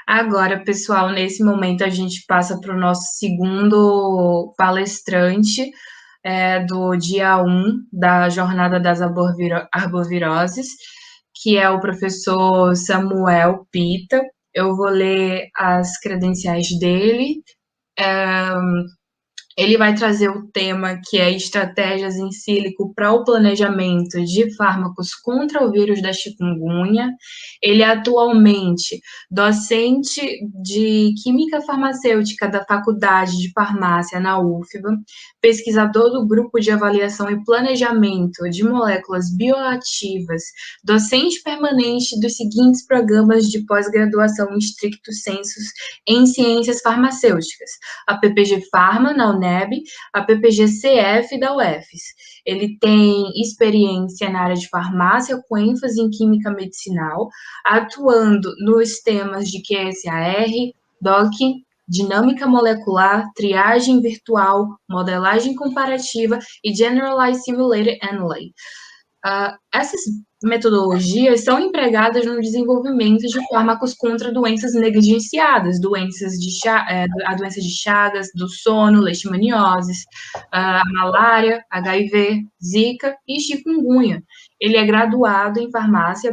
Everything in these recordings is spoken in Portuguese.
Agora, pessoal, nesse momento a gente passa para o nosso segundo palestrante do dia 1 da Jornada das Arboviroses, que é o professor Samuel Pita. Eu vou ler as credenciais dele. Ele vai trazer o tema que é estratégias em sílico para o planejamento de fármacos contra o vírus da chikungunya. Ele é atualmente docente de química farmacêutica da Faculdade de Farmácia na UFBA, pesquisador do grupo de avaliação e planejamento de moléculas bioativas, docente permanente dos seguintes programas de pós-graduação stricto sensu em ciências farmacêuticas: a PPG Pharma, na UNEB, a PPG CF, da UFES. Ele tem experiência na área de farmácia, com ênfase em química medicinal, atuando nos temas de QSAR, DOC, dinâmica molecular, triagem virtual, modelagem comparativa e Generalized Simulated Analysis. Essas metodologias são empregadas no desenvolvimento de fármacos contra doenças negligenciadas, a doença de Chagas, do sono, leishmaniose, a malária, HIV, Zika e chikungunya. Ele é graduado em farmácia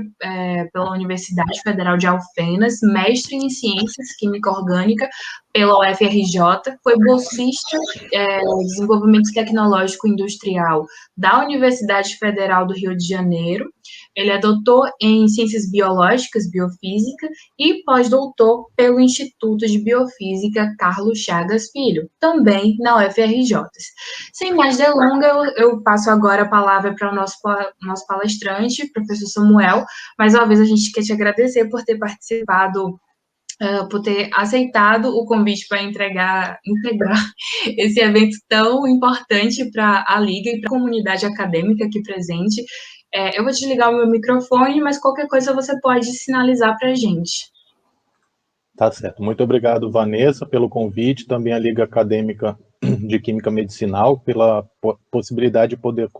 pela Universidade Federal de Alfenas, mestre em ciências química orgânica pela UFRJ, foi bolsista de desenvolvimento tecnológico industrial da Universidade Federal do Rio de Janeiro. Ele é doutor em Ciências Biológicas, Biofísica, e pós-doutor pelo Instituto de Biofísica Carlos Chagas Filho, também na UFRJ. Sem mais delongas, eu passo agora a palavra para o nosso palestrante, professor Samuel. Mais uma vez, a gente quer te agradecer por ter participado, por ter aceitado o convite para integrar esse evento tão importante para a Liga e para a comunidade acadêmica aqui presente. Eu vou desligar o meu microfone, mas qualquer coisa você pode sinalizar para a gente. Tá certo. Muito obrigado, Vanessa, pelo convite, também a Liga Acadêmica de Química Medicinal, pela possibilidade de poder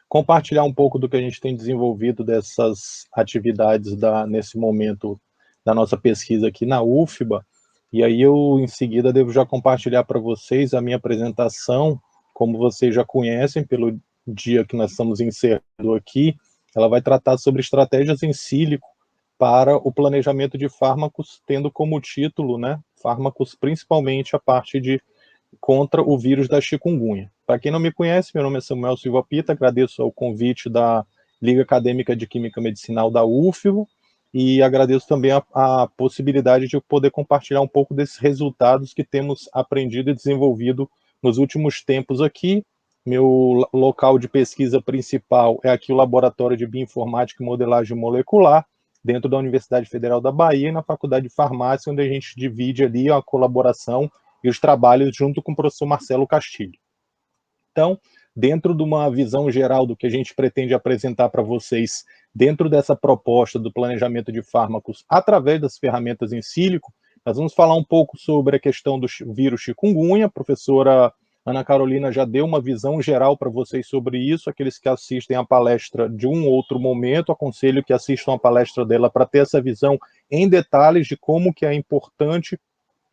compartilhar um pouco do que a gente tem desenvolvido dessas atividades nesse momento da nossa pesquisa aqui na UFBA. E aí eu, em seguida, devo já compartilhar para vocês a minha apresentação. Como vocês já conhecem, pelo dia que nós estamos encerrando aqui, ela vai tratar sobre estratégias em sílico para o planejamento de fármacos, tendo como título, né, fármacos principalmente a parte de contra o vírus da chikungunya. Para quem não me conhece, meu nome é Samuel Silva Pita, agradeço ao convite da Liga Acadêmica de Química Medicinal da UFBA e agradeço também a possibilidade de poder compartilhar um pouco desses resultados que temos aprendido e desenvolvido nos últimos tempos aqui. Meu local de pesquisa principal é aqui o Laboratório de Bioinformática e Modelagem Molecular, dentro da Universidade Federal da Bahia, na Faculdade de Farmácia, onde a gente divide ali a colaboração e os trabalhos junto com o professor Marcelo Castilho. Então, dentro de uma visão geral do que a gente pretende apresentar para vocês, dentro dessa proposta do planejamento de fármacos através das ferramentas em sílico, nós vamos falar um pouco sobre a questão do vírus chikungunya. A professora Ana Carolina já deu uma visão geral para vocês sobre isso. Aqueles que assistem a palestra de um outro momento, aconselho que assistam a palestra dela para ter essa visão em detalhes de como que é importante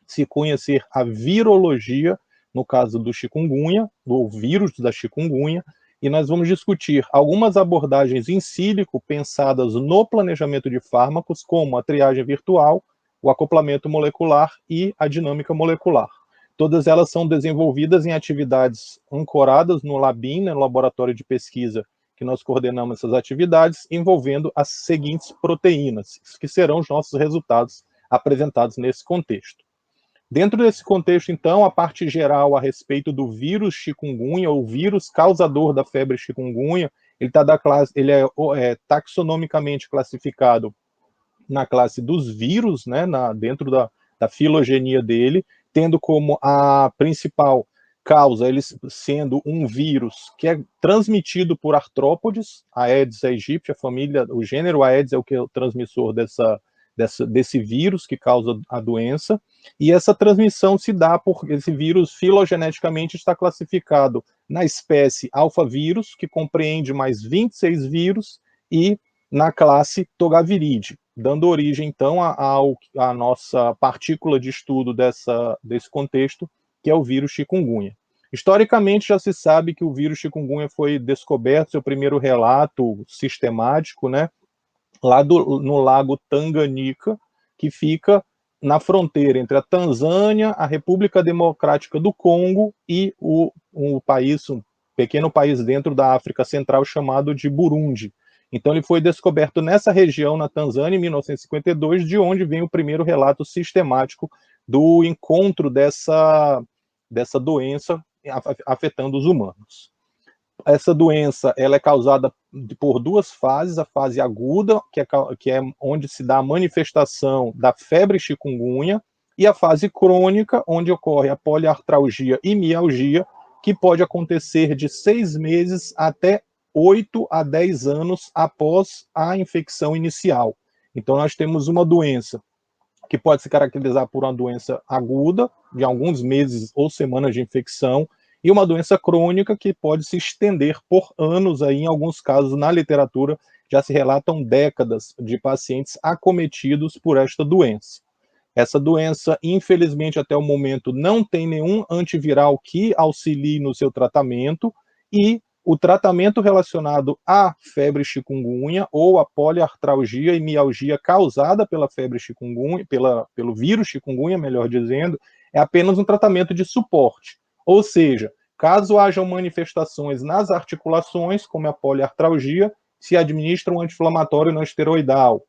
se conhecer a virologia, no caso do chikungunya, do vírus da chikungunya, e nós vamos discutir algumas abordagens em sílico pensadas no planejamento de fármacos, como a triagem virtual, o acoplamento molecular e a dinâmica molecular. Todas elas são desenvolvidas em atividades ancoradas no LABIN, no laboratório de pesquisa, que nós coordenamos essas atividades, envolvendo as seguintes proteínas, que serão os nossos resultados apresentados nesse contexto. Dentro desse contexto, então, a parte geral a respeito do vírus chikungunya, ou vírus causador da febre chikungunya, ele é taxonomicamente classificado na classe dos vírus, né, dentro da filogenia dele, tendo como a principal causa, ele sendo um vírus que é transmitido por artrópodes, Aedes aegypti, o gênero Aedes é o transmissor desse vírus que causa a doença, e essa transmissão se dá por esse vírus filogeneticamente está classificado na espécie alfavírus, que compreende mais 26 vírus, e na classe Togaviridae, dando origem, então, à nossa partícula de estudo desse contexto, que é o vírus chikungunya. Historicamente, já se sabe que o vírus chikungunya foi descoberto, seu primeiro relato sistemático, né, lá no lago Tanganica, que fica na fronteira entre a Tanzânia, a República Democrática do Congo e um pequeno país dentro da África Central chamado de Burundi. Então ele foi descoberto nessa região, na Tanzânia, em 1952, de onde vem o primeiro relato sistemático do encontro dessa doença afetando os humanos. Essa doença ela é causada por duas fases, a fase aguda, que é onde se dá a manifestação da febre chikungunya, e a fase crônica, onde ocorre a poliartralgia e mialgia, que pode acontecer de 6 meses até 8 a 10 anos após a infecção inicial. Então nós temos uma doença que pode se caracterizar por uma doença aguda, de alguns meses ou semanas de infecção, e uma doença crônica que pode se estender por anos, aí, em alguns casos, na literatura, já se relatam décadas de pacientes acometidos por esta doença. Essa doença, infelizmente, até o momento, não tem nenhum antiviral que auxilie no seu tratamento, e o tratamento relacionado à febre chikungunya ou à poliartralgia e mialgia causada pela febre chikungunya, pelo vírus chikungunya, melhor dizendo, é apenas um tratamento de suporte. Ou seja, caso hajam manifestações nas articulações, como a poliartralgia, se administra um anti-inflamatório não esteroidal.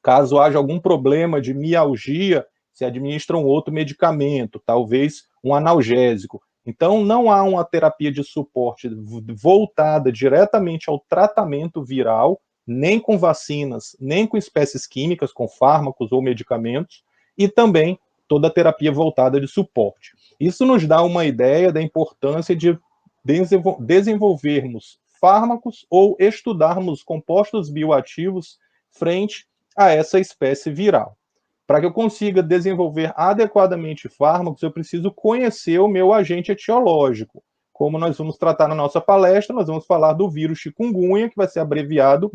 Caso haja algum problema de mialgia, se administra um outro medicamento, talvez um analgésico. Então, não há uma terapia de suporte voltada diretamente ao tratamento viral, nem com vacinas, nem com espécies químicas, com fármacos ou medicamentos, e também toda a terapia voltada de suporte. Isso nos dá uma ideia da importância de desenvolvermos fármacos ou estudarmos compostos bioativos frente a essa espécie viral. Para que eu consiga desenvolver adequadamente fármacos, eu preciso conhecer o meu agente etiológico. Como nós vamos tratar na nossa palestra, nós vamos falar do vírus chikungunya, que vai ser abreviado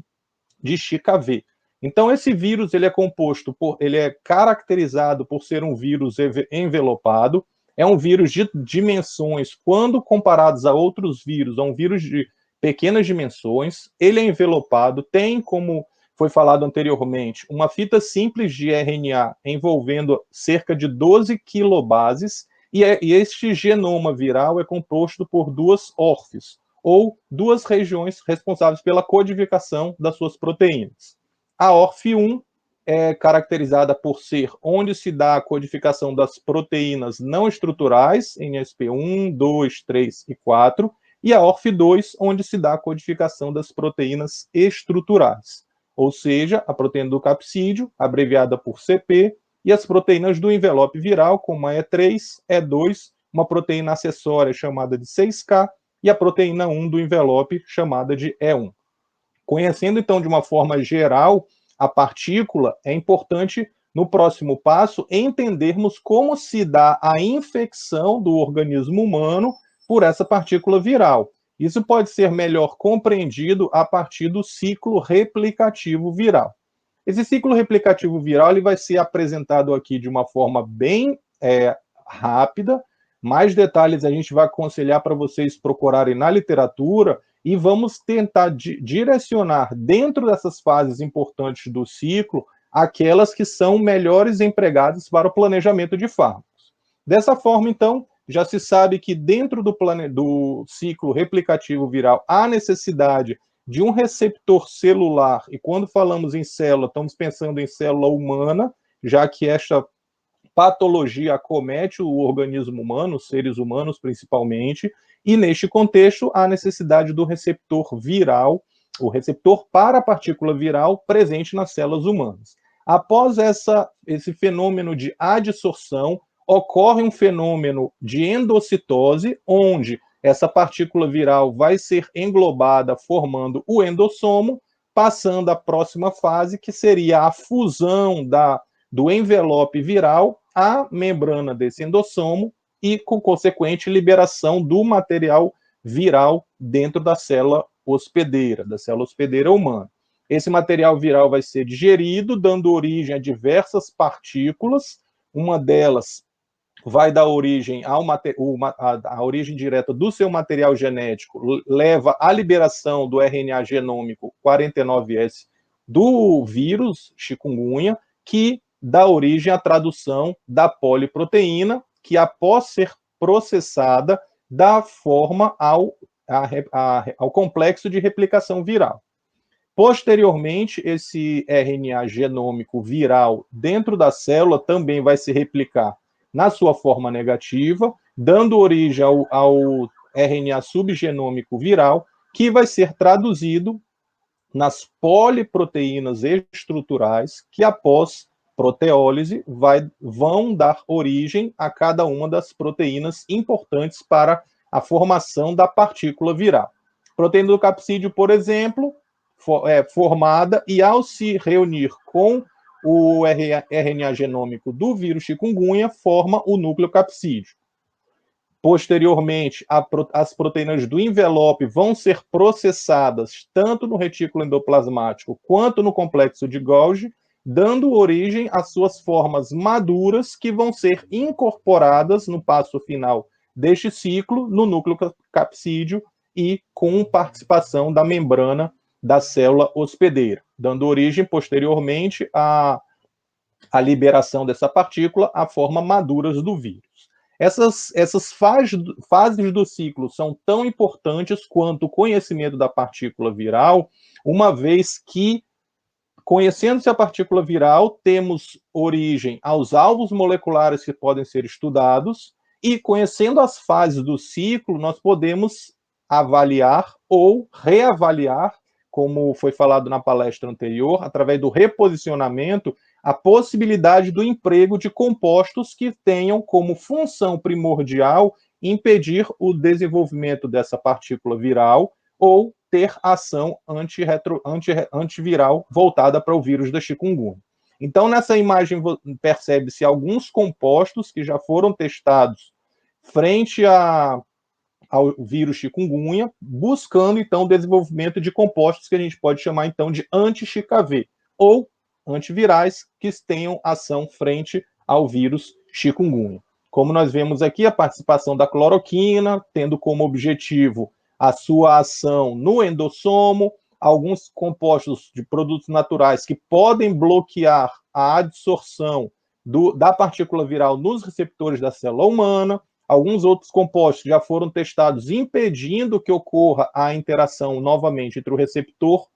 de Chika-V. Então, esse vírus ele é caracterizado por ser um vírus envelopado, é um vírus de dimensões, quando comparados a outros vírus, é um vírus de pequenas dimensões, ele é envelopado, tem, como foi falado anteriormente, uma fita simples de RNA envolvendo cerca de 12 quilobases, e este genoma viral é composto por duas órfis, ou duas regiões responsáveis pela codificação das suas proteínas. A ORF1 é caracterizada por ser onde se dá a codificação das proteínas não estruturais, NSP1, 2, 3 e 4, e a ORF2, onde se dá a codificação das proteínas estruturais, ou seja, a proteína do capsídeo, abreviada por CP, e as proteínas do envelope viral, como a E3, E2, uma proteína acessória chamada de 6K, e a proteína 1 do envelope, chamada de E1. Conhecendo, então, de uma forma geral a partícula, é importante, no próximo passo, entendermos como se dá a infecção do organismo humano por essa partícula viral. Isso pode ser melhor compreendido a partir do ciclo replicativo viral. Esse ciclo replicativo viral ele vai ser apresentado aqui de uma forma bem rápida. Mais detalhes a gente vai aconselhar para vocês procurarem na literatura, e vamos tentar direcionar dentro dessas fases importantes do ciclo aquelas que são melhores empregadas para o planejamento de fármacos. Dessa forma, então, já se sabe que dentro do ciclo replicativo viral há necessidade de um receptor celular, e quando falamos em célula, estamos pensando em célula humana, já que esta patologia acomete o organismo humano, os seres humanos principalmente, e neste contexto há necessidade do receptor viral, o receptor para a partícula viral presente nas células humanas. Após esse fenômeno de adsorção, ocorre um fenômeno de endocitose, onde essa partícula viral vai ser englobada formando o endossomo, passando à próxima fase, que seria a fusão do envelope viral à membrana desse endossomo e, com consequente, liberação do material viral dentro da célula hospedeira humana. Esse material viral vai ser digerido, dando origem a diversas partículas. Uma delas vai dar origem a origem direta do seu material genético, leva à liberação do RNA genômico 49S do vírus chikungunya, que dá origem à tradução da poliproteína, que após ser processada, dá forma ao complexo de replicação viral. Posteriormente, esse RNA genômico viral dentro da célula também vai se replicar na sua forma negativa, dando origem ao RNA subgenômico viral, que vai ser traduzido nas poliproteínas estruturais, que após proteólise vão dar origem a cada uma das proteínas importantes para a formação da partícula viral. Proteína do capsídeo, por exemplo, formada e ao se reunir com o RNA genômico do vírus chikungunya, forma o núcleo capsídeo. Posteriormente, as proteínas do envelope vão ser processadas tanto no retículo endoplasmático quanto no complexo de Golgi, dando origem às suas formas maduras que vão ser incorporadas no passo final deste ciclo no núcleo capsídeo e com participação da membrana da célula hospedeira, dando origem posteriormente à liberação dessa partícula à forma maduras do vírus. Essas fases do ciclo são tão importantes quanto o conhecimento da partícula viral, uma vez que, conhecendo-se a partícula viral, temos origem aos alvos moleculares que podem ser estudados, e conhecendo as fases do ciclo, nós podemos avaliar ou reavaliar, como foi falado na palestra anterior, através do reposicionamento, a possibilidade do emprego de compostos que tenham como função primordial impedir o desenvolvimento dessa partícula viral ou ter ação antiviral voltada para o vírus da chikungunya. Então, nessa imagem, percebe-se alguns compostos que já foram testados frente ao vírus chikungunya, buscando, então, o desenvolvimento de compostos que a gente pode chamar, então, de anti-ChikV, ou antivirais que tenham ação frente ao vírus chikungunya. Como nós vemos aqui, a participação da cloroquina, tendo como objetivo a sua ação no endossomo, alguns compostos de produtos naturais que podem bloquear a adsorção da partícula viral nos receptores da célula humana, alguns outros compostos já foram testados impedindo que ocorra a interação novamente entre o receptor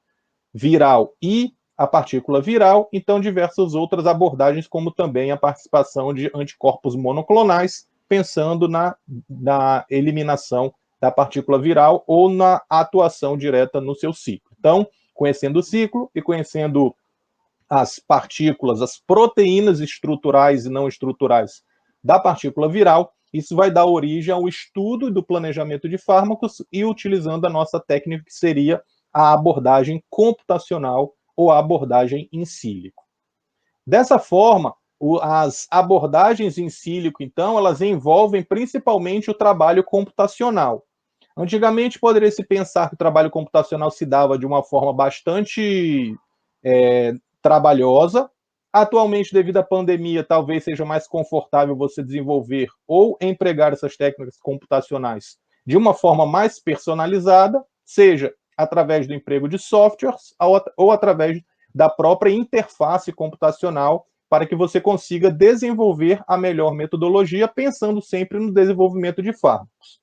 viral e a partícula viral, então diversas outras abordagens, como também a participação de anticorpos monoclonais, pensando na eliminação da partícula viral ou na atuação direta no seu ciclo. Então, conhecendo o ciclo e conhecendo as partículas, as proteínas estruturais e não estruturais da partícula viral, isso vai dar origem ao estudo do planejamento de fármacos e utilizando a nossa técnica, que seria a abordagem computacional ou a abordagem in sílico. Dessa forma, as abordagens in sílico, então, elas envolvem principalmente o trabalho computacional. Antigamente, poderia-se pensar que o trabalho computacional se dava de uma forma bastante trabalhosa. Atualmente, devido à pandemia, talvez seja mais confortável você desenvolver ou empregar essas técnicas computacionais de uma forma mais personalizada, seja através do emprego de softwares ou através da própria interface computacional, para que você consiga desenvolver a melhor metodologia, pensando sempre no desenvolvimento de fármacos.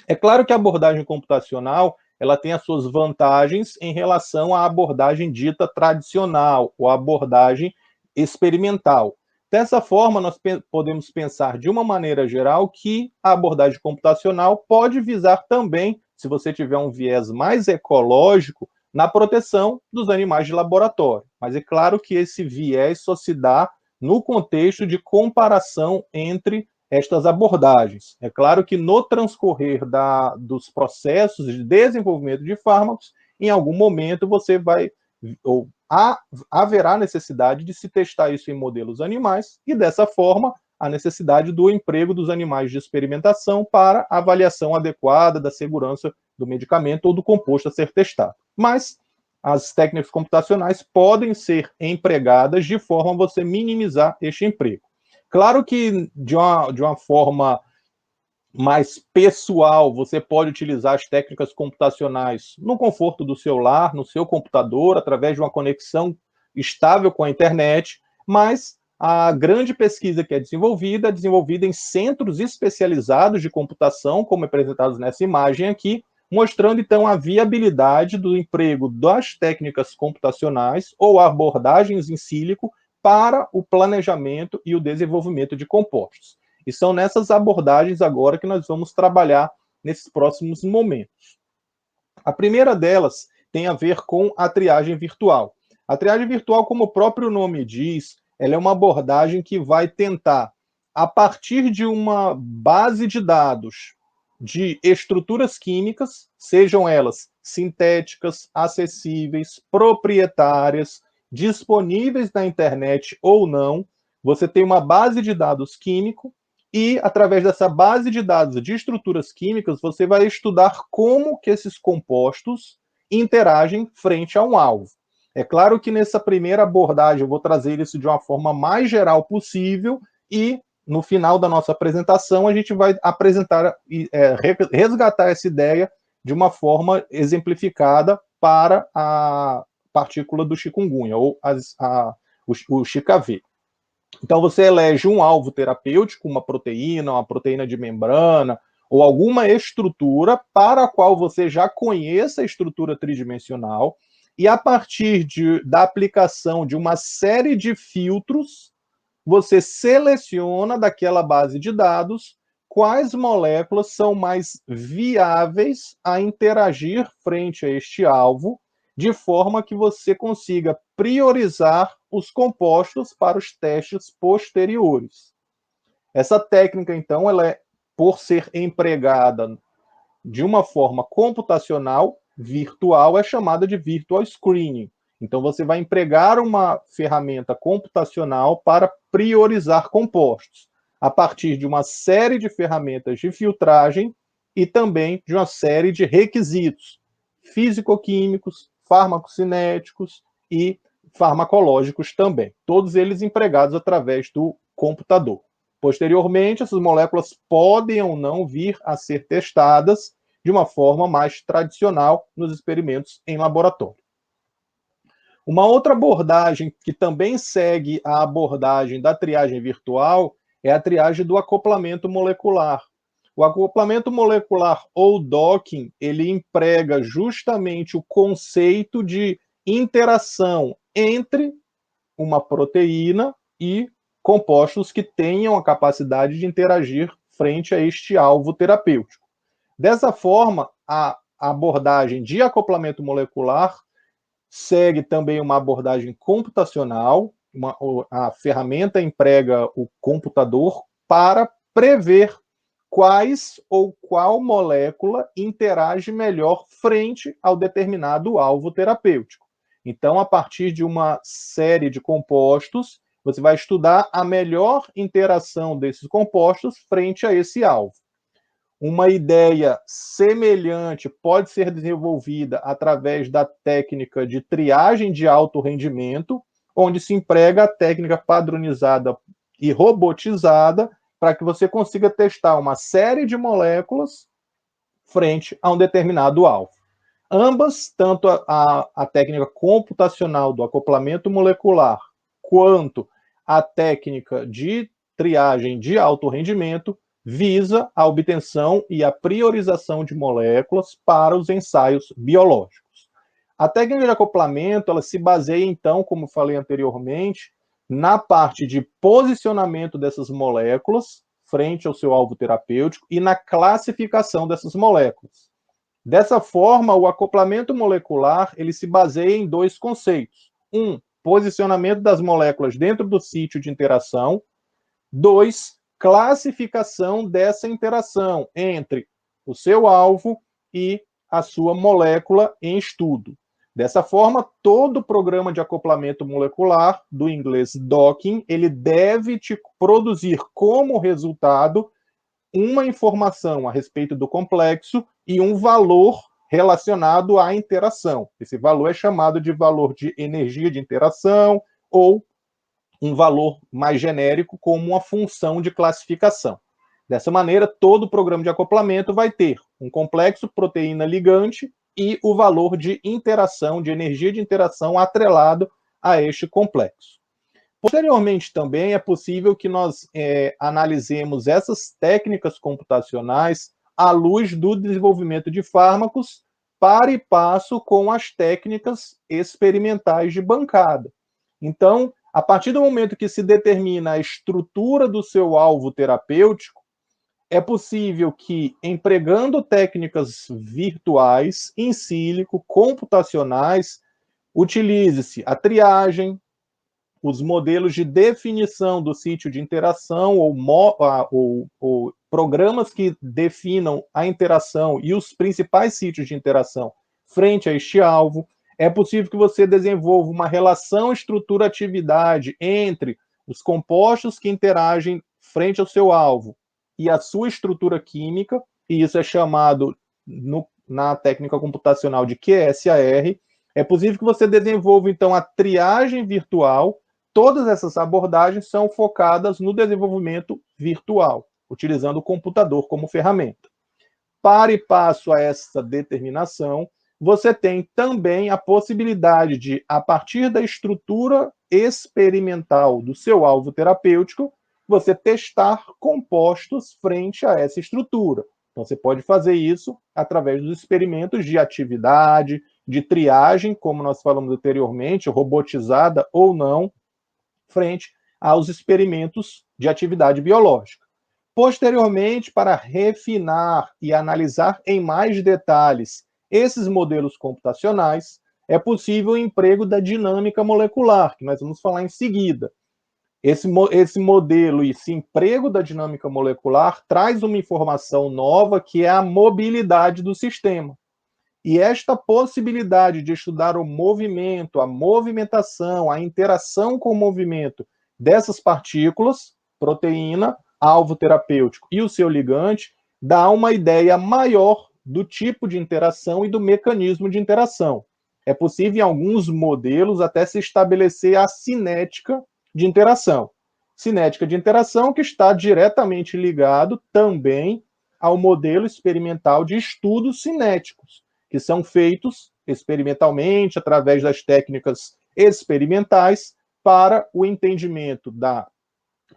É claro que a abordagem computacional ela tem as suas vantagens em relação à abordagem dita tradicional, ou abordagem experimental. Dessa forma, nós podemos pensar de uma maneira geral que a abordagem computacional pode visar também, se você tiver um viés mais ecológico, na proteção dos animais de laboratório. Mas é claro que esse viés só se dá no contexto de comparação entre estas abordagens. É claro que no transcorrer dos processos de desenvolvimento de fármacos, em algum momento você vai, ou haverá necessidade de se testar isso em modelos animais, e dessa forma a necessidade do emprego dos animais de experimentação para avaliação adequada da segurança do medicamento ou do composto a ser testado. Mas as técnicas computacionais podem ser empregadas de forma a você minimizar este emprego. Claro que de uma forma mais pessoal, você pode utilizar as técnicas computacionais no conforto do seu lar, no seu computador, através de uma conexão estável com a internet, mas a grande pesquisa que é desenvolvida em centros especializados de computação, como apresentados nessa imagem aqui, mostrando então a viabilidade do emprego das técnicas computacionais ou abordagens em sílico para o planejamento e o desenvolvimento de compostos. E são nessas abordagens agora que nós vamos trabalhar nesses próximos momentos. A primeira delas tem a ver com a triagem virtual. A triagem virtual, como o próprio nome diz, ela é uma abordagem que vai tentar, a partir de uma base de dados de estruturas químicas, sejam elas sintéticas, acessíveis, proprietárias, disponíveis na internet ou não, você tem uma base de dados químico e, através dessa base de dados de estruturas químicas, você vai estudar como que esses compostos interagem frente a um alvo. É claro que nessa primeira abordagem eu vou trazer isso de uma forma mais geral possível e, no final da nossa apresentação, a gente vai apresentar e resgatar essa ideia de uma forma exemplificada para a partícula do chikungunya, ou o Chikv. Então, você elege um alvo terapêutico, uma proteína de membrana, ou alguma estrutura para a qual você já conheça a estrutura tridimensional, e a partir da aplicação de uma série de filtros, você seleciona daquela base de dados quais moléculas são mais viáveis a interagir frente a este alvo, de forma que você consiga priorizar os compostos para os testes posteriores. Essa técnica, então, ela é, por ser empregada de uma forma computacional, virtual, é chamada de virtual screening. Então, você vai empregar uma ferramenta computacional para priorizar compostos, a partir de uma série de ferramentas de filtragem e também de uma série de requisitos físico-químicos, farmacocinéticos e farmacológicos também, todos eles empregados através do computador. Posteriormente, essas moléculas podem ou não vir a ser testadas de uma forma mais tradicional nos experimentos em laboratório. Uma outra abordagem que também segue a abordagem da triagem virtual é a triagem do acoplamento molecular. O acoplamento molecular ou docking, ele emprega justamente o conceito de interação entre uma proteína e compostos que tenham a capacidade de interagir frente a este alvo terapêutico. Dessa forma, a abordagem de acoplamento molecular segue também uma abordagem computacional, a ferramenta emprega o computador para prever quais ou qual molécula interage melhor frente ao determinado alvo terapêutico. Então, a partir de uma série de compostos, você vai estudar a melhor interação desses compostos frente a esse alvo. Uma ideia semelhante pode ser desenvolvida através da técnica de triagem de alto rendimento, onde se emprega a técnica padronizada e robotizada para que você consiga testar uma série de moléculas frente a um determinado alvo. Ambas, tanto a técnica computacional do acoplamento molecular, quanto a técnica de triagem de alto rendimento, visa a obtenção e a priorização de moléculas para os ensaios biológicos. A técnica de acoplamento, ela se baseia, então, como falei anteriormente, na parte de posicionamento dessas moléculas frente ao seu alvo terapêutico e na classificação dessas moléculas. Dessa forma, o acoplamento molecular, ele se baseia em dois conceitos. Um, posicionamento das moléculas dentro do sítio de interação. Dois, classificação dessa interação entre o seu alvo e a sua molécula em estudo. Dessa forma, todo programa de acoplamento molecular, do inglês docking, ele deve te produzir como resultado uma informação a respeito do complexo e um valor relacionado à interação. Esse valor é chamado de valor de energia de interação ou um valor mais genérico como uma função de classificação. Dessa maneira, todo programa de acoplamento vai ter um complexo proteína-ligante e o valor de interação, de energia de interação atrelado a este complexo. Posteriormente, também é possível que nós analisemos essas técnicas computacionais à luz do desenvolvimento de fármacos para e passo com as técnicas experimentais de bancada. Então, a partir do momento que se determina a estrutura do seu alvo terapêutico, é possível que, empregando técnicas virtuais, in sílico, computacionais, utilize-se a triagem, os modelos de definição do sítio de interação ou programas que definam a interação e os principais sítios de interação frente a este alvo. É possível que você desenvolva uma relação estrutura-atividade entre os compostos que interagem frente ao seu alvo e a sua estrutura química, e isso é chamado na técnica computacional de QSAR. É possível que você desenvolva, então, a triagem virtual. Todas essas abordagens são focadas no desenvolvimento virtual, utilizando o computador como ferramenta. Para e passo a essa determinação, você tem também a possibilidade de, a partir da estrutura experimental do seu alvo terapêutico, você testar compostos frente a essa estrutura. Então, você pode fazer isso através dos experimentos de atividade, de triagem, como nós falamos anteriormente, robotizada ou não, frente aos experimentos de atividade biológica. Posteriormente, para refinar e analisar em mais detalhes esses modelos computacionais, é possível o emprego da dinâmica molecular, que nós vamos falar em seguida. Esse modelo e esse emprego da dinâmica molecular traz uma informação nova, que é a mobilidade do sistema. E esta possibilidade de estudar o movimento, a movimentação, a interação com o movimento dessas partículas, proteína, alvo terapêutico e o seu ligante, dá uma ideia maior do tipo de interação e do mecanismo de interação. É possível, em alguns modelos, até se estabelecer a cinética de interação. Cinética de interação que está diretamente ligado também ao modelo experimental de estudos cinéticos, que são feitos experimentalmente, através das técnicas experimentais, para o entendimento da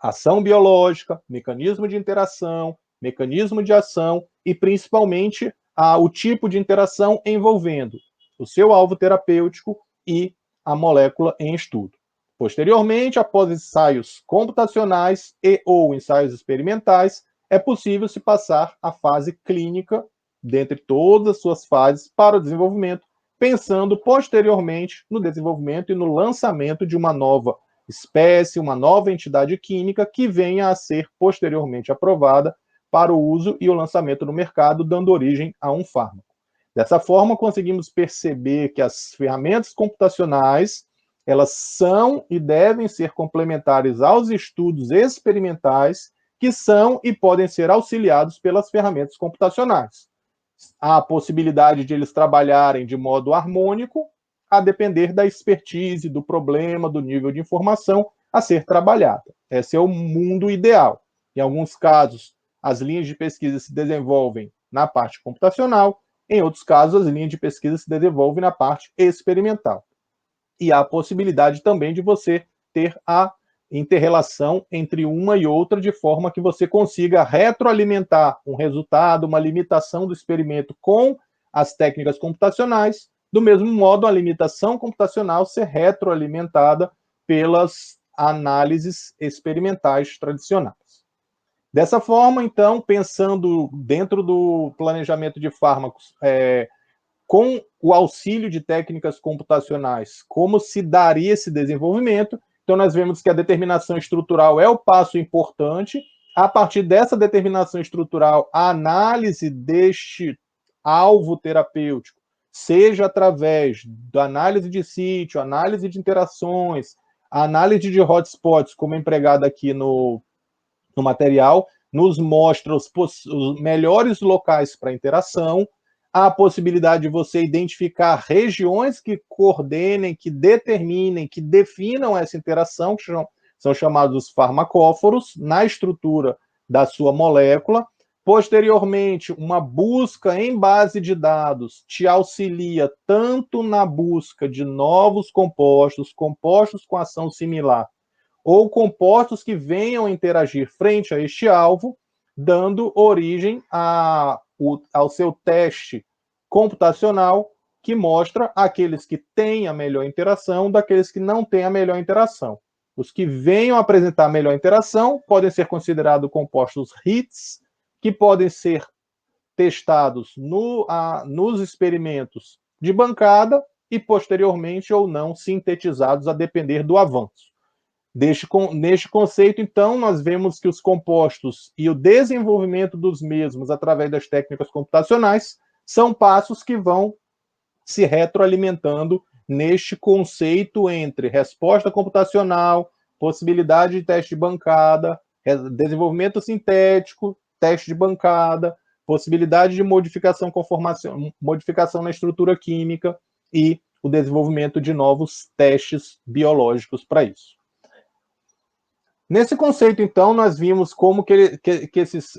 ação biológica, mecanismo de interação, mecanismo de ação e, principalmente, o tipo de interação envolvendo o seu alvo terapêutico e a molécula em estudo. Posteriormente, após ensaios computacionais e ou ensaios experimentais, é possível se passar à fase clínica, dentre todas as suas fases, para o desenvolvimento, pensando posteriormente no desenvolvimento e no lançamento de uma nova espécie, uma nova entidade química que venha a ser posteriormente aprovada para o uso e o lançamento no mercado, dando origem a um fármaco. Dessa forma, conseguimos perceber que as ferramentas computacionais, elas são e devem ser complementares aos estudos experimentais, que são e podem ser auxiliados pelas ferramentas computacionais. Há a possibilidade de eles trabalharem de modo harmônico, a depender da expertise, do problema, do nível de informação a ser trabalhada. Esse é o mundo ideal. Em alguns casos, as linhas de pesquisa se desenvolvem na parte computacional, em outros casos, as linhas de pesquisa se desenvolvem na parte experimental. E há a possibilidade também de você ter a inter-relação entre uma e outra, de forma que você consiga retroalimentar um resultado, uma limitação do experimento com as técnicas computacionais, do mesmo modo a limitação computacional ser retroalimentada pelas análises experimentais tradicionais. Dessa forma, então, pensando dentro do planejamento de fármacos, com o auxílio de técnicas computacionais, como se daria esse desenvolvimento? Então, nós vemos que a determinação estrutural é o passo importante. A partir dessa determinação estrutural, a análise deste alvo terapêutico, seja através da análise de sítio, análise de interações, a análise de hotspots, como é empregada aqui no material, nos mostra os melhores locais para interação, Há a possibilidade de você identificar regiões que coordenem, que determinem, que definam essa interação, que são chamados farmacóforos, na estrutura da sua molécula. Posteriormente, uma busca em base de dados te auxilia tanto na busca de novos compostos, compostos com ação similar, ou compostos que venham interagir frente a este alvo, dando origem ao seu teste computacional, que mostra aqueles que têm a melhor interação daqueles que não têm a melhor interação. Os que venham apresentar a melhor interação podem ser considerados compostos hits, que podem ser testados nos experimentos de bancada e, posteriormente, ou não, sintetizados a depender do avanço. Neste conceito, então, nós vemos que os compostos e o desenvolvimento dos mesmos através das técnicas computacionais são passos que vão se retroalimentando neste conceito entre resposta computacional, possibilidade de teste de bancada, desenvolvimento sintético, teste de bancada, possibilidade de modificação na estrutura química e o desenvolvimento de novos testes biológicos para isso. Nesse conceito, então, nós vimos como que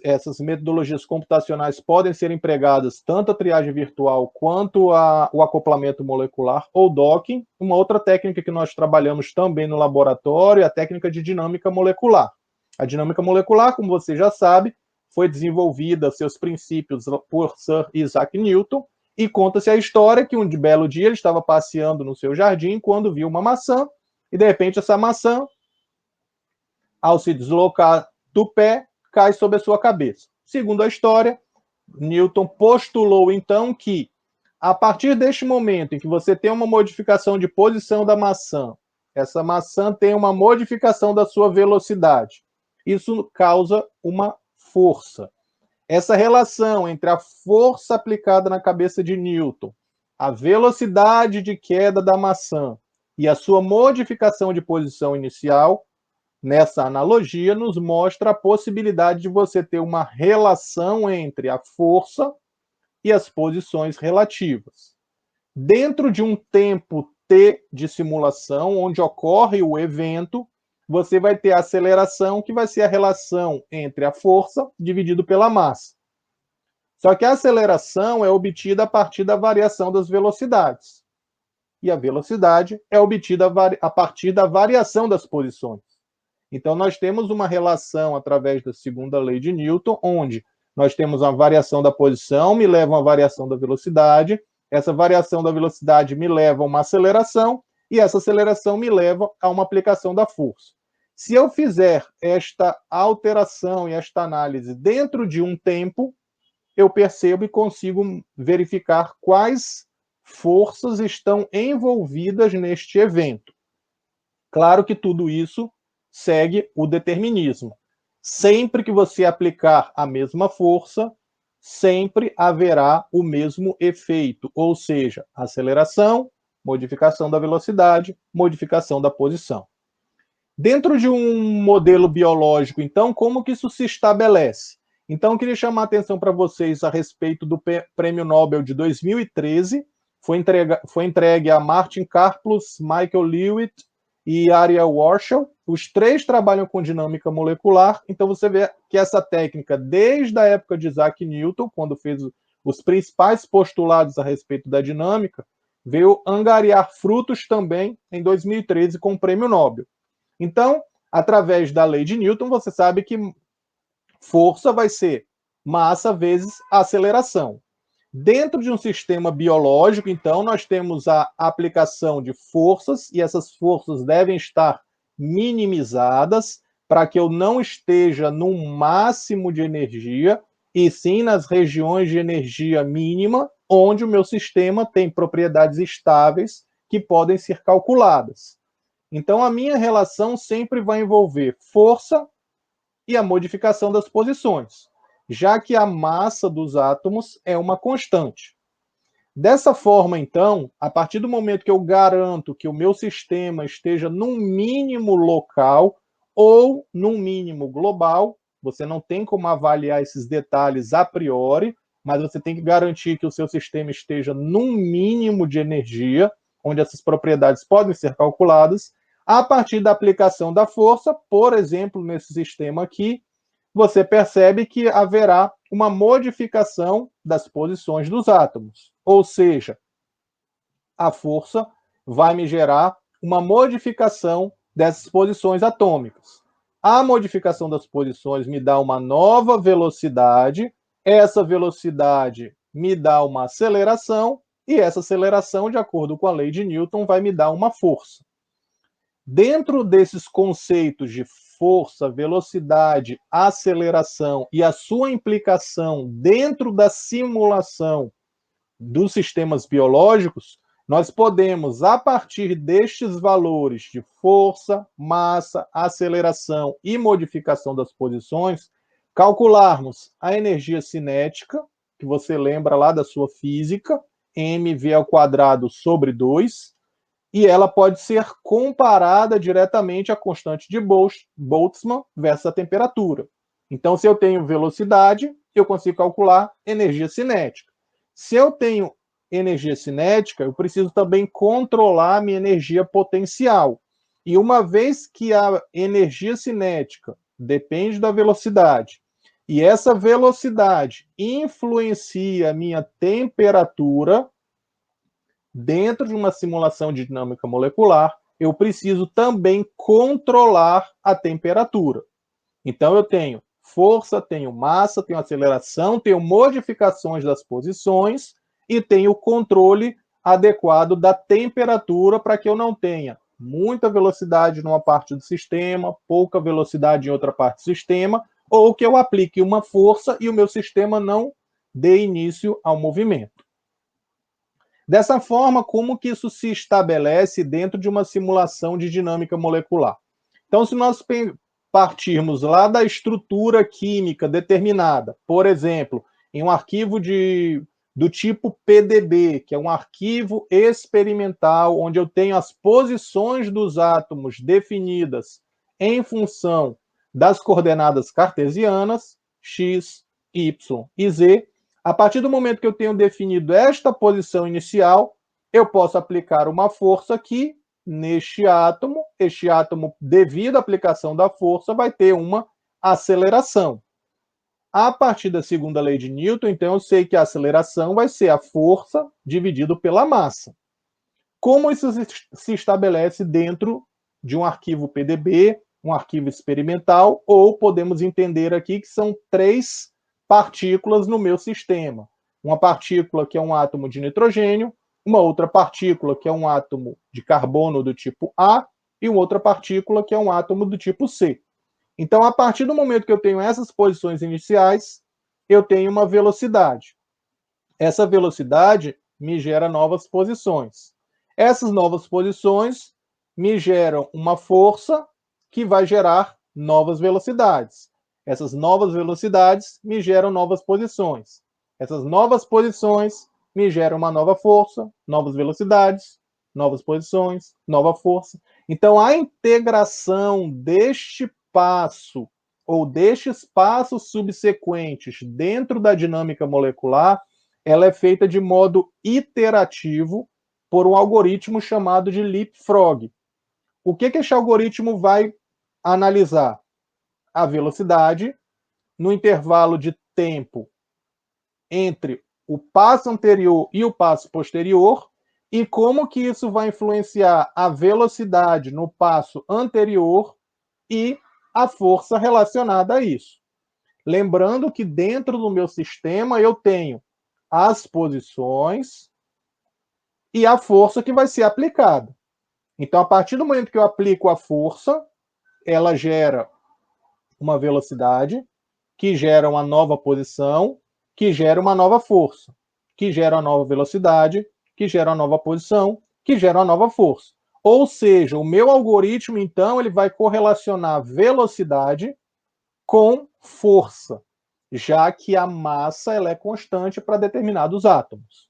essas metodologias computacionais podem ser empregadas tanto a triagem virtual quanto o acoplamento molecular ou docking. Uma outra técnica que nós trabalhamos também no laboratório é a técnica de dinâmica molecular. A dinâmica molecular, como você já sabe, foi desenvolvida, seus princípios, por Sir Isaac Newton, e conta-se a história que um belo dia ele estava passeando no seu jardim quando viu uma maçã, e de repente essa maçã, ao se deslocar do pé, cai sobre a sua cabeça. Segundo a história, Newton postulou, então, que a partir deste momento em que você tem uma modificação de posição da maçã, essa maçã tem uma modificação da sua velocidade. Isso causa uma força. Essa relação entre a força aplicada na cabeça de Newton, a velocidade de queda da maçã e a sua modificação de posição inicial, nessa analogia, nos mostra a possibilidade de você ter uma relação entre a força e as posições relativas. Dentro de um tempo t de simulação, onde ocorre o evento, você vai ter a aceleração, que vai ser a relação entre a força dividido pela massa. Só que a aceleração é obtida a partir da variação das velocidades. E a velocidade é obtida a partir da variação das posições. Então, nós temos uma relação através da segunda lei de Newton, onde nós temos uma variação da posição, me leva a uma variação da velocidade, essa variação da velocidade me leva a uma aceleração, e essa aceleração me leva a uma aplicação da força. Se eu fizer esta alteração e esta análise dentro de um tempo, eu percebo e consigo verificar quais forças estão envolvidas neste evento. Claro que tudo isso segue o determinismo. Sempre que você aplicar a mesma força, sempre haverá o mesmo efeito, ou seja, aceleração, modificação da velocidade, modificação da posição. Dentro de um modelo biológico, então, como que isso se estabelece? Então, eu queria chamar a atenção para vocês a respeito do Prêmio Nobel de 2013, foi entregue a Martin Karplus, Michael Lewitt e Ariel Warshel. Os três trabalham com dinâmica molecular, então você vê que essa técnica, desde a época de Isaac Newton, quando fez os principais postulados a respeito da dinâmica, veio angariar frutos também em 2013 com o Prêmio Nobel. Então, através da lei de Newton, você sabe que força vai ser massa vezes aceleração. Dentro de um sistema biológico, então, nós temos a aplicação de forças, e essas forças devem estar minimizadas para que eu não esteja num máximo de energia, e sim nas regiões de energia mínima, onde o meu sistema tem propriedades estáveis que podem ser calculadas. Então, a minha relação sempre vai envolver força e a modificação das posições, já que a massa dos átomos é uma constante. Dessa forma, então, a partir do momento que eu garanto que o meu sistema esteja num mínimo local ou num mínimo global, você não tem como avaliar esses detalhes a priori, mas você tem que garantir que o seu sistema esteja num mínimo de energia, onde essas propriedades podem ser calculadas, a partir da aplicação da força. Por exemplo, nesse sistema aqui, você percebe que haverá uma modificação das posições dos átomos, ou seja, a força vai me gerar uma modificação dessas posições atômicas. A modificação das posições me dá uma nova velocidade, essa velocidade me dá uma aceleração, e essa aceleração, de acordo com a lei de Newton, vai me dar uma força. Dentro desses conceitos de força, velocidade, aceleração e a sua implicação dentro da simulação dos sistemas biológicos, nós podemos, a partir destes valores de força, massa, aceleração e modificação das posições, calcularmos a energia cinética, que você lembra lá da sua física, mv² sobre 2, e ela pode ser comparada diretamente à constante de Boltzmann versus a temperatura. Então, se eu tenho velocidade, eu consigo calcular energia cinética. Se eu tenho energia cinética, eu preciso também controlar a minha energia potencial. E uma vez que a energia cinética depende da velocidade, e essa velocidade influencia a minha temperatura, dentro de uma simulação de dinâmica molecular, eu preciso também controlar a temperatura. Então, eu tenho força, tenho massa, tenho aceleração, tenho modificações das posições e tenho o controle adequado da temperatura para que eu não tenha muita velocidade numa parte do sistema, pouca velocidade em outra parte do sistema, ou que eu aplique uma força e o meu sistema não dê início ao movimento. Dessa forma, como que isso se estabelece dentro de uma simulação de dinâmica molecular? Então, se nós partirmos lá da estrutura química determinada, por exemplo, em um arquivo do tipo PDB, que é um arquivo experimental, onde eu tenho as posições dos átomos definidas em função das coordenadas cartesianas, x, y e z. A partir do momento que eu tenho definido esta posição inicial, eu posso aplicar uma força aqui neste átomo. Este átomo, devido à aplicação da força, vai ter uma aceleração. A partir da segunda lei de Newton, então, eu sei que a aceleração vai ser a força dividido pela massa. Como isso se estabelece dentro de um arquivo PDB, um arquivo experimental, ou podemos entender aqui que são 3 partículas no meu sistema. Uma partícula que é um átomo de nitrogênio, uma outra partícula que é um átomo de carbono do tipo A e uma outra partícula que é um átomo do tipo C. Então, a partir do momento que eu tenho essas posições iniciais, eu tenho uma velocidade. Essa velocidade me gera novas posições. Essas novas posições me geram uma força que vai gerar novas velocidades. Essas novas velocidades me geram novas posições. Essas novas posições me geram uma nova força, novas velocidades, novas posições, nova força. Então, a integração deste passo ou destes passos subsequentes dentro da dinâmica molecular, ela é feita de modo iterativo por um algoritmo chamado de leapfrog. O que esse algoritmo vai analisar? A velocidade no intervalo de tempo entre o passo anterior e o passo posterior, e como que isso vai influenciar a velocidade no passo anterior e a força relacionada a isso. Lembrando que dentro do meu sistema eu tenho as posições e a força que vai ser aplicada. Então, a partir do momento que eu aplico a força, ela gera uma velocidade, que gera uma nova posição, que gera uma nova força, que gera uma nova velocidade, que gera uma nova posição, que gera uma nova força. Ou seja, o meu algoritmo, então, ele vai correlacionar velocidade com força, já que a massa ela é constante para determinados átomos.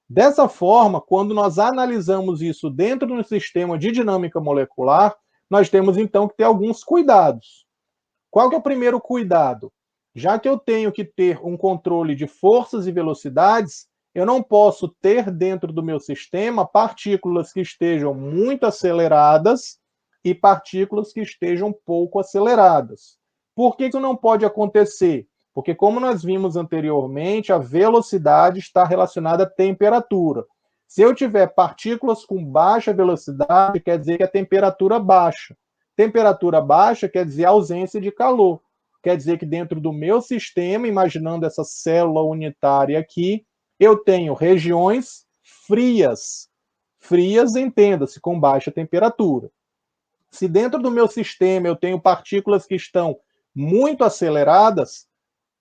Dessa forma, quando nós analisamos isso dentro do sistema de dinâmica molecular, nós temos, então, que ter alguns cuidados. Qual que é o primeiro cuidado? Já que eu tenho que ter um controle de forças e velocidades, eu não posso ter dentro do meu sistema partículas que estejam muito aceleradas e partículas que estejam pouco aceleradas. Por que isso não pode acontecer? Porque, como nós vimos anteriormente, a velocidade está relacionada à temperatura. Se eu tiver partículas com baixa velocidade, quer dizer que a temperatura baixa. Temperatura baixa quer dizer ausência de calor. Quer dizer que dentro do meu sistema, imaginando essa célula unitária aqui, eu tenho regiões frias. Frias, entenda-se, com baixa temperatura. Se dentro do meu sistema eu tenho partículas que estão muito aceleradas,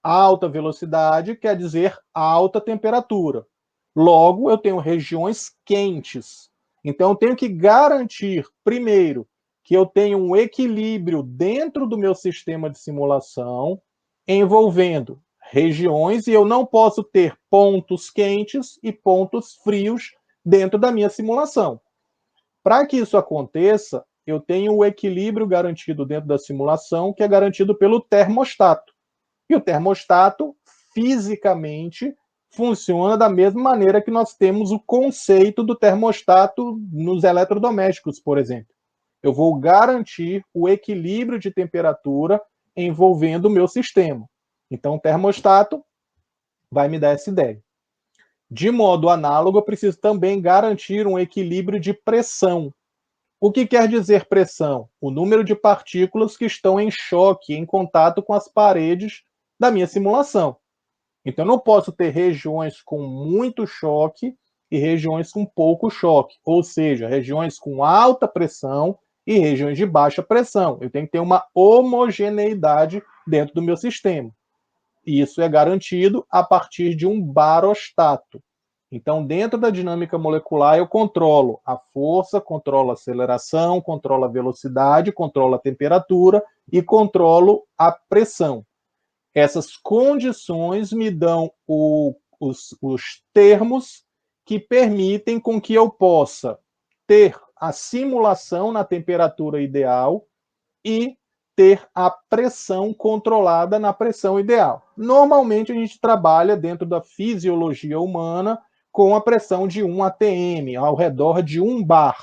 alta velocidade quer dizer alta temperatura. Logo, eu tenho regiões quentes. Então, eu tenho que garantir, primeiro, que eu tenho um equilíbrio dentro do meu sistema de simulação envolvendo regiões, e eu não posso ter pontos quentes e pontos frios dentro da minha simulação. Para que isso aconteça, eu tenho o equilíbrio garantido dentro da simulação, que é garantido pelo termostato. E o termostato, fisicamente, funciona da mesma maneira que nós temos o conceito do termostato nos eletrodomésticos, por exemplo. Eu vou garantir o equilíbrio de temperatura envolvendo o meu sistema. Então, o termostato vai me dar essa ideia. De modo análogo, eu preciso também garantir um equilíbrio de pressão. O que quer dizer pressão? O número de partículas que estão em choque, em contato com as paredes da minha simulação. Então, eu não posso ter regiões com muito choque e regiões com pouco choque, ou seja, regiões com alta pressão e regiões de baixa pressão. Eu tenho que ter uma homogeneidade dentro do meu sistema. E isso é garantido a partir de um barostato. Então, dentro da dinâmica molecular, eu controlo a força, controlo a aceleração, controlo a velocidade, controlo a temperatura e controlo a pressão. Essas condições me dão os termos que permitem com que eu possa ter a simulação na temperatura ideal e ter a pressão controlada na pressão ideal. Normalmente a gente trabalha dentro da fisiologia humana com a pressão de 1 atm, ao redor de 1 bar.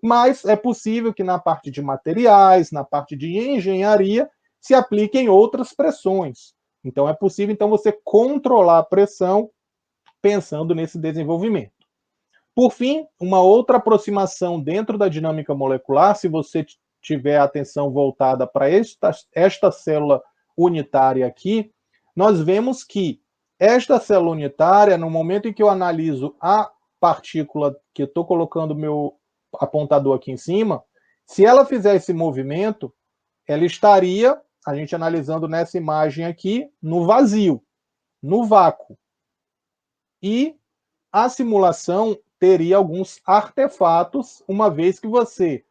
Mas é possível que na parte de materiais, na parte de engenharia, se apliquem outras pressões. Então é possível então você controlar a pressão pensando nesse desenvolvimento. Por fim, uma outra aproximação dentro da dinâmica molecular, se você tiver a atenção voltada para esta célula unitária aqui, nós vemos que esta célula unitária, no momento em que eu analiso a partícula que eu estou colocando o meu apontador aqui em cima, se ela fizer esse movimento, ela estaria, a gente analisando nessa imagem aqui, no vazio, no vácuo. E a simulação teria alguns artefatos, uma vez que você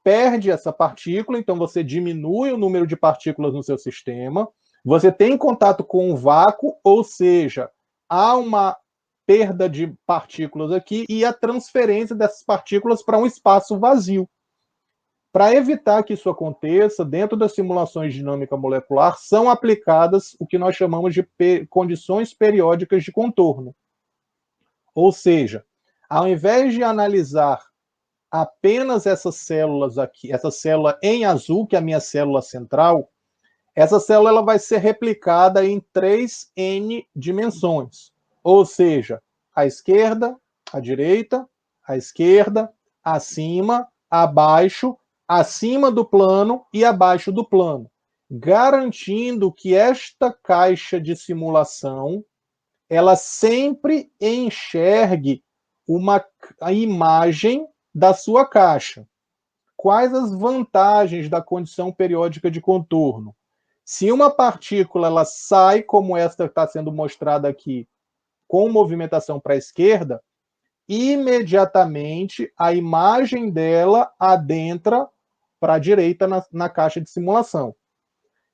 perde essa partícula, então você diminui o número de partículas no seu sistema, você tem contato com o vácuo, ou seja, há uma perda de partículas aqui e a transferência dessas partículas para um espaço vazio. Para evitar que isso aconteça, dentro das simulações de dinâmica molecular, são aplicadas o que nós chamamos de condições periódicas de contorno. Ou seja, ao invés de analisar apenas essas células aqui, essa célula em azul, que é a minha célula central, essa célula ela vai ser replicada em 3n dimensões. Ou seja, à esquerda, à direita, à esquerda, acima, abaixo, acima do plano e abaixo do plano, garantindo que esta caixa de simulação ela sempre enxergue a imagem da sua caixa. Quais as vantagens da condição periódica de contorno? Se uma partícula ela sai, como esta que está sendo mostrada aqui, com movimentação para a esquerda, imediatamente a imagem dela adentra para a direita na caixa de simulação.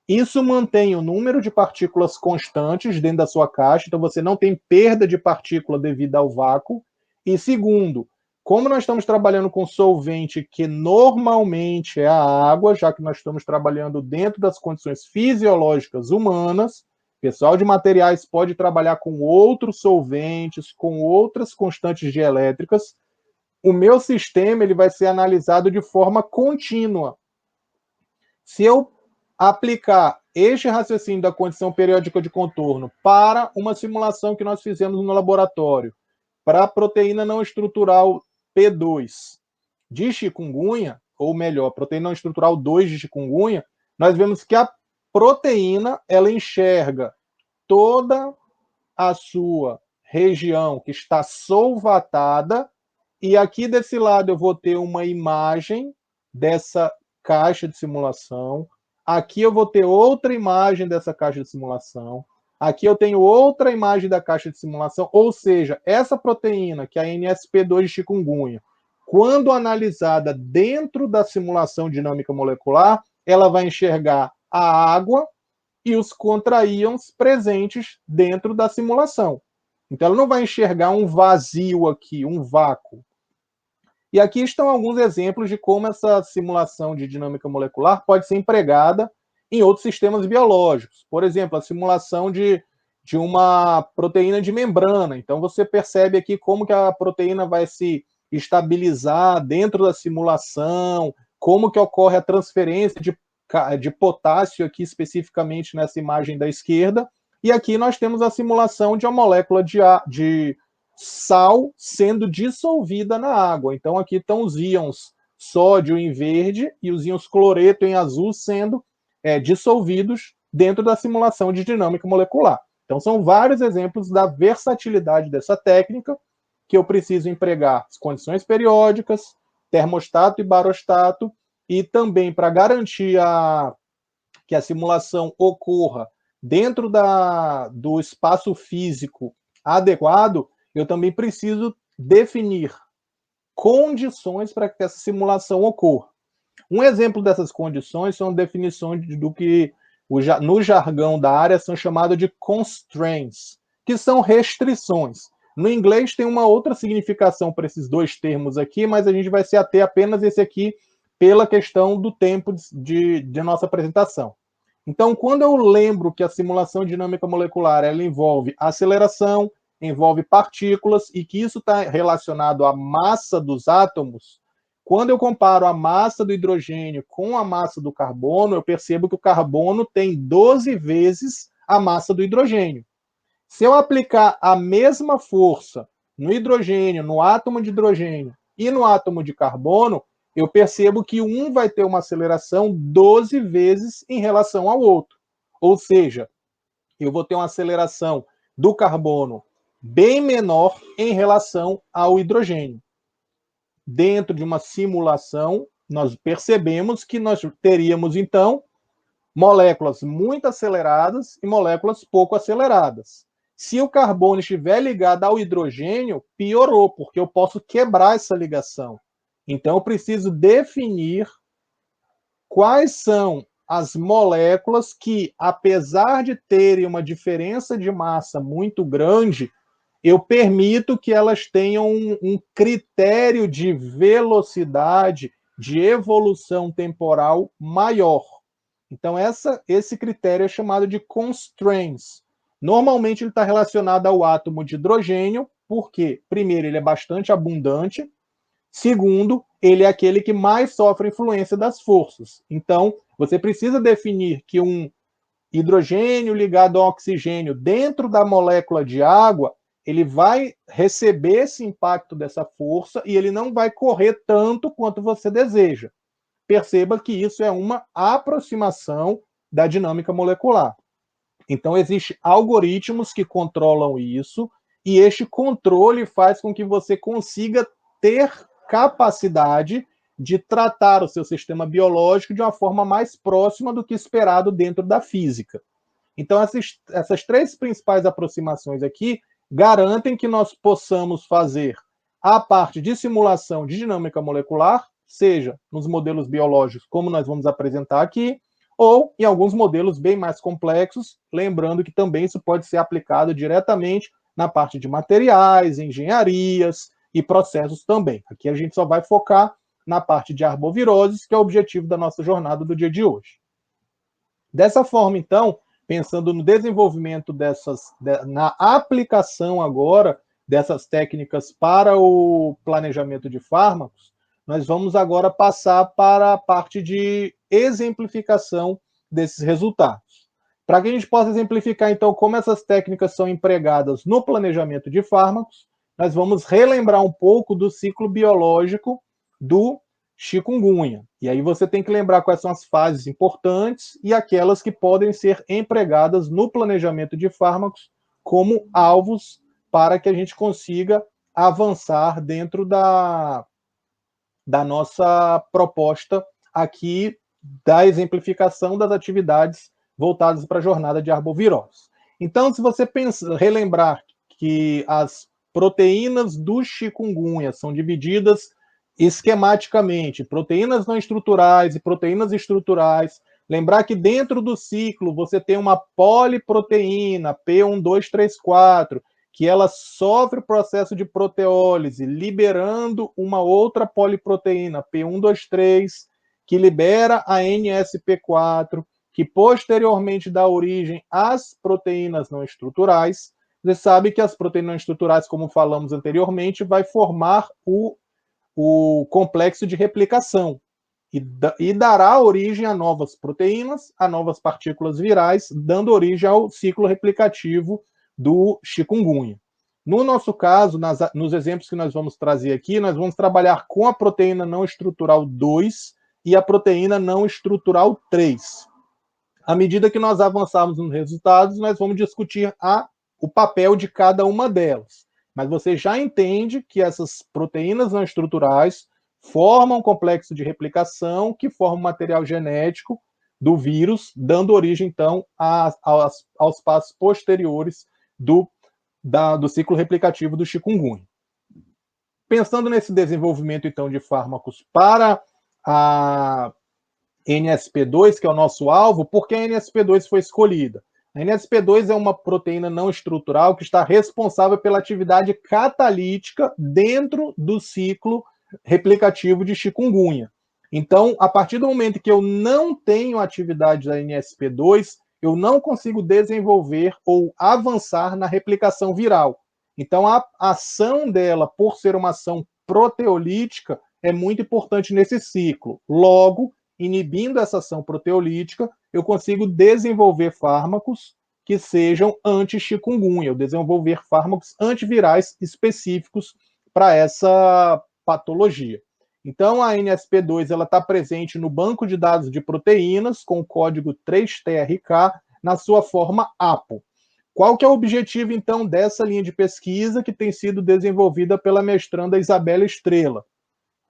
Isso mantém o número de partículas constantes dentro da sua caixa, então você não tem perda de partícula devido ao vácuo. E segundo, como nós estamos trabalhando com solvente que normalmente é a água, já que nós estamos trabalhando dentro das condições fisiológicas humanas, o pessoal de materiais pode trabalhar com outros solventes, com outras constantes dielétricas. O meu sistema ele vai ser analisado de forma contínua. Se eu aplicar este raciocínio da condição periódica de contorno para uma simulação que nós fizemos no laboratório, para a proteína não estrutural P2 de chikungunya, ou melhor, proteína não estrutural 2 de chikungunya, nós vemos que a proteína ela enxerga toda a sua região que está solvatada, e aqui desse lado eu vou ter uma imagem dessa caixa de simulação, aqui eu vou ter outra imagem dessa caixa de simulação, aqui eu tenho outra imagem da caixa de simulação, ou seja, essa proteína, que é a NSP2 de chikungunya, quando analisada dentro da simulação dinâmica molecular, ela vai enxergar a água e os contraíons presentes dentro da simulação. Então, ela não vai enxergar um vazio aqui, um vácuo. E aqui estão alguns exemplos de como essa simulação de dinâmica molecular pode ser empregada em outros sistemas biológicos. Por exemplo, a simulação de uma proteína de membrana. Então, você percebe aqui como que a proteína vai se estabilizar dentro da simulação, como que ocorre a transferência de potássio aqui especificamente nessa imagem da esquerda, e aqui nós temos a simulação de uma molécula de sal sendo dissolvida na água. Então aqui estão os íons sódio em verde e os íons cloreto em azul sendo dissolvidos dentro da simulação de dinâmica molecular. Então são vários exemplos da versatilidade dessa técnica, que eu preciso empregar as condições periódicas, termostato e barostato, e também para garantir que a simulação ocorra dentro do espaço físico adequado, eu também preciso definir condições para que essa simulação ocorra. Um exemplo dessas condições são definições do que no jargão da área são chamadas de constraints, que são restrições. No inglês tem uma outra significação para esses dois termos aqui, mas a gente vai se ater apenas esse aqui pela questão do tempo de nossa apresentação. Então, quando eu lembro que a simulação dinâmica molecular ela envolve aceleração, envolve partículas e que isso está relacionado à massa dos átomos, quando eu comparo a massa do hidrogênio com a massa do carbono, eu percebo que o carbono tem 12 vezes a massa do hidrogênio. Se eu aplicar a mesma força no hidrogênio, no átomo de hidrogênio e no átomo de carbono, eu percebo que um vai ter uma aceleração 12 vezes em relação ao outro. Ou seja, eu vou ter uma aceleração do carbono bem menor em relação ao hidrogênio. Dentro de uma simulação, nós percebemos que nós teríamos, então, moléculas muito aceleradas e moléculas pouco aceleradas. Se o carbono estiver ligado ao hidrogênio, piorou, porque eu posso quebrar essa ligação. Então, eu preciso definir quais são as moléculas que, apesar de terem uma diferença de massa muito grande, eu permito que elas tenham um critério de velocidade, de evolução temporal maior. Então, esse critério é chamado de constraints. Normalmente, ele está relacionado ao átomo de hidrogênio, porque, primeiro, ele é bastante abundante, segundo, ele é aquele que mais sofre influência das forças. Então, você precisa definir que um hidrogênio ligado ao oxigênio dentro da molécula de água, ele vai receber esse impacto dessa força e ele não vai correr tanto quanto você deseja. Perceba que isso é uma aproximação da dinâmica molecular. Então, existem algoritmos que controlam isso, e este controle faz com que você consiga ter capacidade de tratar o seu sistema biológico de uma forma mais próxima do que esperado dentro da física. Então, essas três principais aproximações aqui garantem que nós possamos fazer a parte de simulação de dinâmica molecular, seja nos modelos biológicos, como nós vamos apresentar aqui, ou em alguns modelos bem mais complexos, lembrando que também isso pode ser aplicado diretamente na parte de materiais, engenharias, e processos também. Aqui a gente só vai focar na parte de arboviroses, que é o objetivo da nossa jornada do dia de hoje. Dessa forma, então, pensando no desenvolvimento na aplicação agora dessas técnicas para o planejamento de fármacos, nós vamos agora passar para a parte de exemplificação desses resultados. Para que a gente possa exemplificar, então, como essas técnicas são empregadas no planejamento de fármacos, nós vamos relembrar um pouco do ciclo biológico do chikungunya. E aí você tem que lembrar quais são as fases importantes e aquelas que podem ser empregadas no planejamento de fármacos como alvos para que a gente consiga avançar dentro da nossa proposta aqui da exemplificação das atividades voltadas para a jornada de arbovirose. Então, se você relembrar que as proteínas do chikungunya são divididas esquematicamente, proteínas não estruturais e proteínas estruturais, lembrar que dentro do ciclo você tem uma poliproteína, P1234, que ela sofre o processo de proteólise, liberando uma outra poliproteína, P123, que libera a NSP4, que posteriormente dá origem às proteínas não estruturais. Você sabe que as proteínas não estruturais, como falamos anteriormente, vai formar o complexo de replicação e dará origem a novas proteínas, a novas partículas virais, dando origem ao ciclo replicativo do chikungunya. No nosso caso, nos exemplos que nós vamos trazer aqui, nós vamos trabalhar com a proteína não estrutural 2 e a proteína não estrutural 3. À medida que nós avançarmos nos resultados, nós vamos discutir o papel de cada uma delas. Mas você já entende que essas proteínas não estruturais formam um complexo de replicação que forma o material genético do vírus, dando origem, então, aos passos posteriores do ciclo replicativo do chikungunya. Pensando nesse desenvolvimento, então, de fármacos para a NSP2, que é o nosso alvo, por que a NSP2 foi escolhida? A NSP2 é uma proteína não estrutural que está responsável pela atividade catalítica dentro do ciclo replicativo de chikungunya. Então, a partir do momento que eu não tenho atividade da NSP2, eu não consigo desenvolver ou avançar na replicação viral. Então, a ação dela, por ser uma ação proteolítica, é muito importante nesse ciclo. Logo, inibindo essa ação proteolítica, eu consigo desenvolver fármacos que sejam anti-chikungunya, ou desenvolver fármacos antivirais específicos para essa patologia. Então, a NSP2 está presente no banco de dados de proteínas, com o código 3TRK, na sua forma APO. Qual que é o objetivo, então, dessa linha de pesquisa que tem sido desenvolvida pela mestranda Isabela Estrela?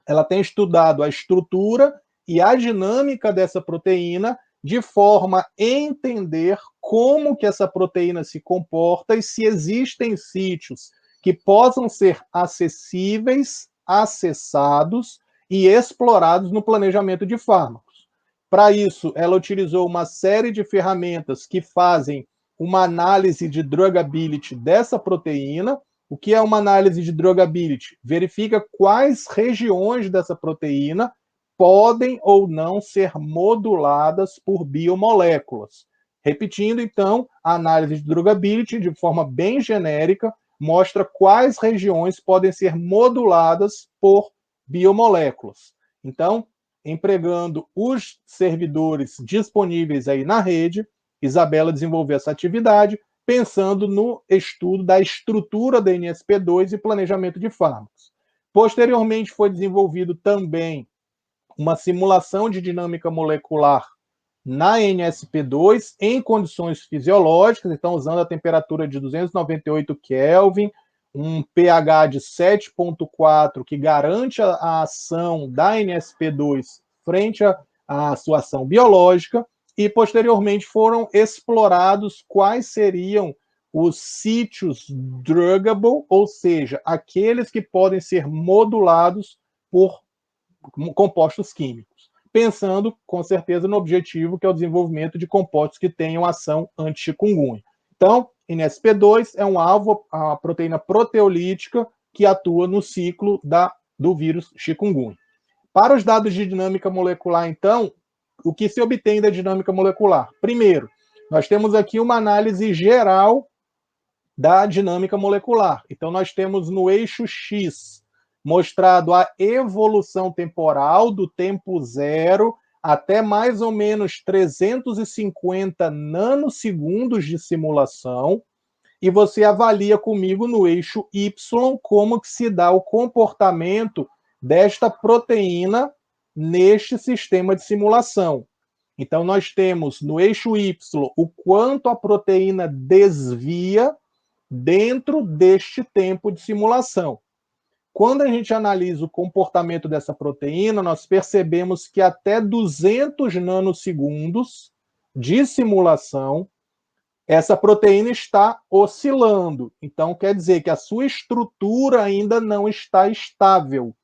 Ela tem estudado a estrutura e a dinâmica dessa proteína de forma a entender como que essa proteína se comporta e se existem sítios que possam ser acessíveis, acessados e explorados no planejamento de fármacos. Para isso, ela utilizou uma série de ferramentas que fazem uma análise de drugability dessa proteína. O que é uma análise de drugability? Verifica quais regiões dessa proteína podem ou não ser moduladas por biomoléculas. Repetindo, então, a análise de drugability, de forma bem genérica, mostra quais regiões podem ser moduladas por biomoléculas. Então, empregando os servidores disponíveis aí na rede, Isabela desenvolveu essa atividade, pensando no estudo da estrutura da NSP2 e planejamento de fármacos. Posteriormente, foi desenvolvido também uma simulação de dinâmica molecular na NSP2 em condições fisiológicas, então usando a temperatura de 298 Kelvin, um pH de 7,4, que garante a ação da NSP2 frente à sua ação biológica, e posteriormente foram explorados quais seriam os sítios druggable, ou seja, aqueles que podem ser modulados por compostos químicos, pensando com certeza no objetivo que é o desenvolvimento de compostos que tenham ação anti-chikungunya. Então, NSP2 é um alvo, a proteína proteolítica que atua no ciclo do vírus chikungunya. Para os dados de dinâmica molecular, então, o que se obtém da dinâmica molecular? Primeiro, nós temos aqui uma análise geral da dinâmica molecular. Então, nós temos no eixo X mostrado a evolução temporal do tempo zero até mais ou menos 350 nanosegundos de simulação, e você avalia comigo no eixo Y como que se dá o comportamento desta proteína neste sistema de simulação. Então, nós temos no eixo Y o quanto a proteína desvia dentro deste tempo de simulação. Quando a gente analisa o comportamento dessa proteína, nós percebemos que até 200 nanosegundos de simulação, essa proteína está oscilando. Então, quer dizer que a sua estrutura ainda não está estável.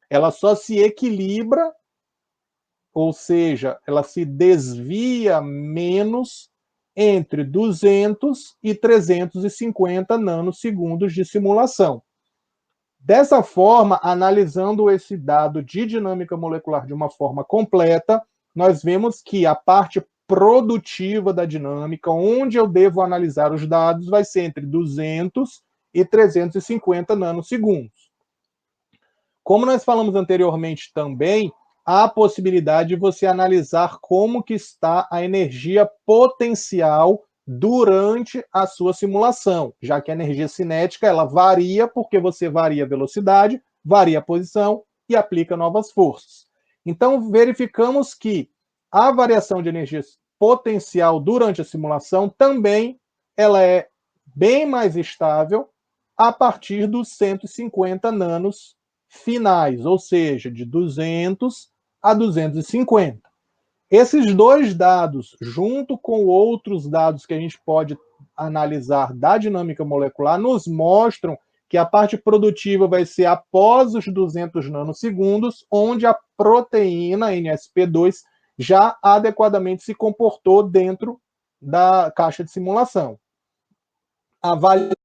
Ela só se equilibra, ou seja, ela se desvia menos entre 200 e 350 nanosegundos de simulação. Dessa forma, analisando esse dado de dinâmica molecular de uma forma completa, nós vemos que a parte produtiva da dinâmica, onde eu devo analisar os dados, vai ser entre 200 e 350 nanosegundos. Como nós falamos anteriormente também, há a possibilidade de você analisar como que está a energia potencial durante a sua simulação, já que a energia cinética ela varia porque você varia a velocidade, varia a posição e aplica novas forças. Então, verificamos que a variação de energia potencial durante a simulação também ela é bem mais estável a partir dos 150 nanos finais, ou seja, de 200 a 250. Esses dois dados, junto com outros dados que a gente pode analisar da dinâmica molecular, nos mostram que a parte produtiva vai ser após os 200 nanosegundos, onde a proteína NSP2 já adequadamente se comportou dentro da caixa de simulação. A avaliação